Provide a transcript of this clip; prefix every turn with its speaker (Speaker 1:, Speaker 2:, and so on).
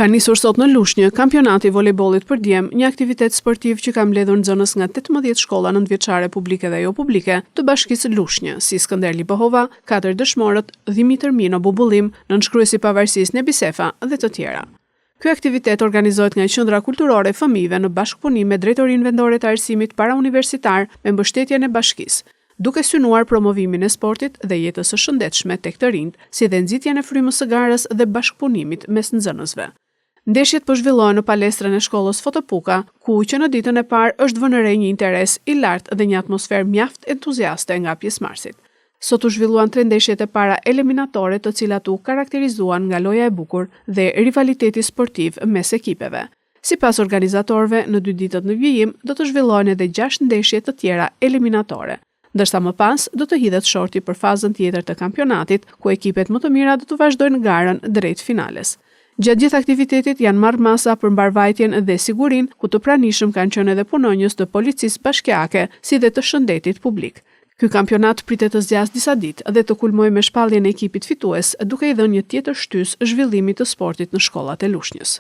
Speaker 1: Ka nisur sot në Lushnjë kampionati i volejbollit për djem, një aktivitet sportiv që ka mbledhur nxënës nga 18 shkolla nëntëvjeçare publike dhe jo publike të bashkisë Lushnjë, si Skënder Lipohova, 4 dëshmorët, Dimitër Mino Bubullim, nënshkruesi i pavarësisë Nebisefa dhe të tjera. Ky aktivitet organizohet nga Qendra Kulturore e Fëmijëve në bashkëpunim me Drejtorinë Vendore të Arsimit Parauniversitar me mbështetjen e bashkisë, duke synuar promovimin e sportit dhe jetës së shëndetshme tek të rinjt, si dhe nxitjen e frymës së garës dhe bashkëpunimit mes nxënësve. Ndeshjet po zhvillohen në palestrën e shkollës Fotopuka, ku që në ditën e parë është vënë re një interes i lartë dhe një atmosferë mjaft entuziaste nga pjesëmarrësit. Sot u zhvilluan 3 ndeshjet e para eliminatore, të cilat u karakterizuan nga loja e bukur dhe rivaliteti sportiv mes ekipeve. Sipas organizatorëve, në 2 ditët në vijim do të zhvillohen edhe 6 ndeshje të tjera eliminatore, ndërsa më pas do të hidhet shorti për fazën tjetër të kampionatit, ku ekipet më të mira do të vazhdojnë garën drejt finales. Gjatë gjithë aktivitetit janë marrë masa për mbarvajtjen dhe sigurinë, ku të pranishëm kanë qenë edhe punonjës të policisë bashkiake, si dhe të shëndetit publik. Ky kampionat pritet të zgjasë disa ditë dhe të kulmojë me shpalljen e ekipit fitues, duke i dhënë një tjetër shtys zhvillimit të sportit në shkollat e Lushnjës.